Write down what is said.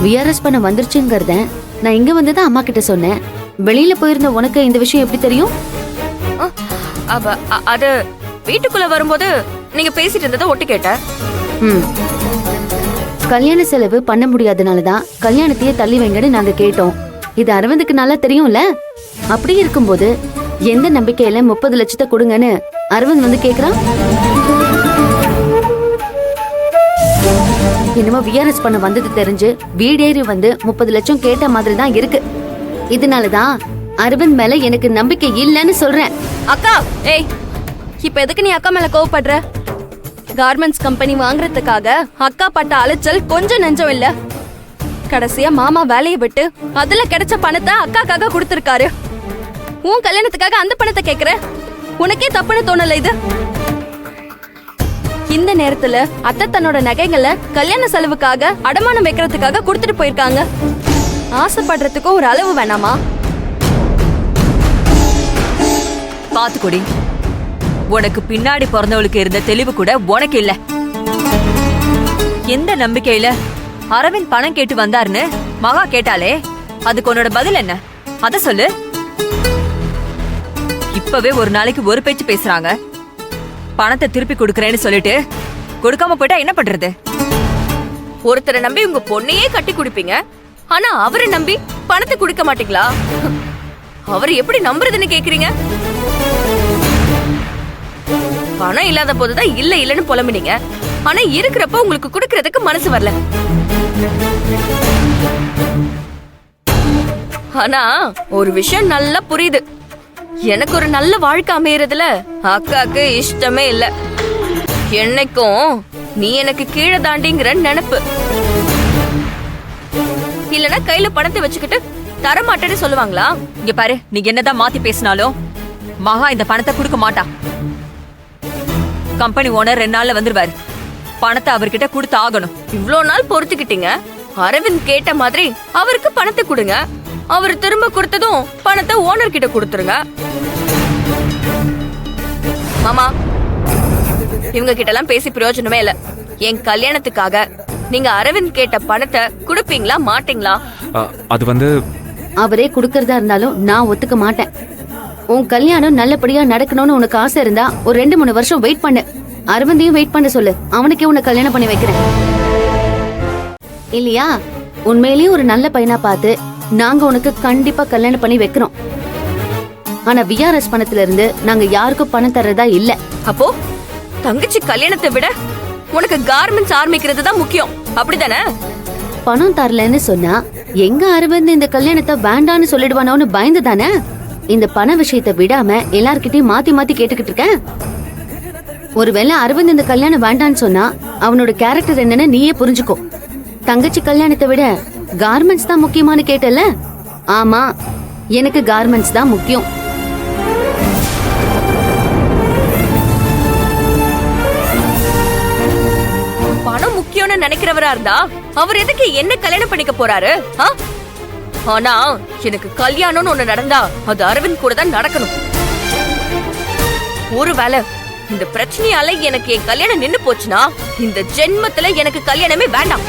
VRS பண்ண வந்துருச்சுங்கிறத நான் இங்க வந்துதான் அம்மா கிட்ட சொன்னேன். வெளியில போயிருந்த உனக்கு இந்த விஷயம் எப்படி தெரியும்? அது வீட்டுக்குள்ள வரும்போது நீங்க பேசிட்டு இருந்ததை ஒட்டு கேட்டேன். கல்யாண செலவு பண்ண முடியாதனாலதான் கல்யாணத்தையே தள்ளி வைங்கன்னு நாங்க கேட்டோம். இது அரவிந்துக்கு நல்லா தெரியும்ல. அப்படி இருக்கும்போது எந்த நம்பிக்கையில 30 லட்சத்தை கொடுங்கன்னு அரவிந்த் வந்து கேக்குறான்? என்னமோ விஆர்எஸ் பண்ண வந்தது தெரிஞ்சு வீடேறி வந்து 30 லட்சம் கேட்ட மாதிரி தான் இருக்கு. இதனாலதான் அரவிந்த் மேல எனக்கு நம்பிக்கை இல்லைன்னு சொல்றேன். அக்கா, ஏய், இப்ப எதுக்கு நீ அக்கா மேல கோவப்படுற? கார்மெண்ட்ஸ் கம்பெனி வாங்குறதுக்காக அக்கா பட்ட அலைச்சல் கொஞ்சம் நெஞ்சம் இல்ல. கடைசியா மாமா வேலையை விட்டு அதுல கிடைச்ச பணத்தை அக்காக்காக கொடுத்திருக்காரு. உன் கல்யாணத்துக்காக அந்த பணத்தை கேக்குற, உனக்கே தப்புன்னு தோணல இது? இந்த நேரத்துல அத்தை தன்னோட நகைகளை கல்யாண செலவுக்காக அடமானம் வைக்கிறதுக்காக கொடுத்துட்டு போயிருக்காங்க. ஆசைப்படுறதுக்கும் ஒரு அளவு வேணாமா? பாத்துக்குடி, உனக்கு பின்னாடி பிறந்தவளுக்கு இருந்த தெளிவு கூட உனக்கு இல்ல. எந்த நம்பிக்கையில அரவிந்த் பணம் கேட்டு வந்தாருன்னு மகா கேட்டாலே அதுக்கு உன்னோட பதில் என்ன? அத சொல்லு. இப்பவே ஒரு நாளைக்கு ஒரு பேச்சு பேசுறாங்க. பணத்தை திருப்பி கொடுக்கறேன்னு சொல்லிட்டு கொடுக்காம போயிட்டா என்ன பண்றது? ஒருத்தரை நம்பி உங்க பொண்ணையே கட்டி குடிப்பீங்க, ஆனா அவரை நம்பி பணத்தை கொடுக்க மாட்டீங்களா? அவரை எப்படி நம்புறதுன்னு கேக்குறீங்க? பணம் இல்லாத போதுதான் இல்ல இல்லன்னு புலம்பினீங்க, ஆனா இருக்கிறப்ப உங்களுக்கு கொடுக்கறதுக்கு மனசு வரல. ஆனா ஒரு விஷயம் நல்லா புரியுது. எனக்கு ஒரு நல்ல வாழ்க்கை அமையறதுல அக்காக்கு இஷ்டமே இல்ல. என்னைக்கும் நீ எனக்கு கீழே தாண்டிங்கிற நினைப்பு. இல்லனா கையில பணத்தை வச்சுக்கிட்டு தரமாட்டேன்னு சொல்லுவாங்களா? இங்க பாரு, நீ என்னதான் மாத்தி பேசினாலும் மகா இந்த பணத்தை கொடுக்க மாட்டா. கம்பெனி ஓனர் 2 நாள்ல வந்துருவாரு. பணத்தை அவர்கிட்ட கொடுத்து ஆகணும். இவ்ளோ நாள் பொறுத்துக்கிட்டீங்க. அரவிந்த் கேட்ட மாதிரி அவருக்கு பணத்தை கொடுங்க. அவர் திரும்ப கொடுத்ததும் பணத்தை ஓனர் கிட்ட கொடுத்துருங்க. மாமா, இவங்க கிட்ட எல்லாம் பேசி பிரயோஜனமே இல்ல. என் கல்யாணத்துக்காக நீங்க அரவிந்த் கேட்ட பணத்தை கொடுப்பீங்களா மாட்டீங்களா? அது வந்து அவரே கொடுக்கறதா இருந்தாலும் நான் ஒத்துக்க மாட்டேன். உன் கல்யாணம் நல்லபடியா நடக்கணும்னு உனக்கு ஆசை இருந்தா ஒரு 2-3 வருஷம் வெயிட் பண்ணு. அரவிந்தையும் வெயிட் பண்ண சொல்லு. அவனுக்கே உன்னை கல்யாணம் பண்ணி வைக்கிறேன். இல்லையா? உண்மையிலேயே ஒரு நல்ல பையனா பார்த்து நாங்க உனக்கு கண்டிப்பா கல்யாணம் பண்ணி வைக்கிறோம். ஆனா விஆர்எஸ் பணத்துல இருந்து நாங்க யாருக்கும் பணம் தர்றதா இல்ல. அப்போ தங்கச்சி கல்யாணத்தை விட உனக்கு கார்மெண்ட்ஸ் ஆரம்பிக்கிறது தான் முக்கியம், அப்படிதானே? பணம் தரலன்னு சொன்னா எங்க அரவிந்த் இந்த கல்யாணத்தை வேண்டான்னு சொல்லிடுவானோன்னு பயந்து தானே இந்த பண விஷயத்தை விடாம எல்லார்கிட்டயும் மாத்தி மாத்தி கேட்டுக்கிட்டு இருக்கேன். ஒருவேளை அரவிந்த் இந்த கல்யாணம் வேண்டான்னு சொன்னா அவனோட கேரக்டர் என்னன்னு நீயே புரிஞ்சுக்கோ. தங்கச்சி கல்யாணத்தை விட கார்மெண்ட்ஸ் தான் முக்கியமானு கேட்டல? ஆமா, எனக்கு கார்மெண்ட்ஸ் தான் முக்கியம். பணம் முக்கியம்னு நினைக்கிறவரா இருந்தா அவர் எதுக்கு என்ன கல்யாணம் பண்ணிக்க போறாரு? ஆனா எனக்கு கல்யாணம்னு ஒண்ணு நடந்தா அது அரவிந்த் கூட தான் நடக்கணும். ஒருவேளை இந்த பிரச்சனையால எனக்கு என் கல்யாணம் நின்னு போச்சுன்னா இந்த ஜென்மத்துல எனக்கு கல்யாணமே வேண்டாம்.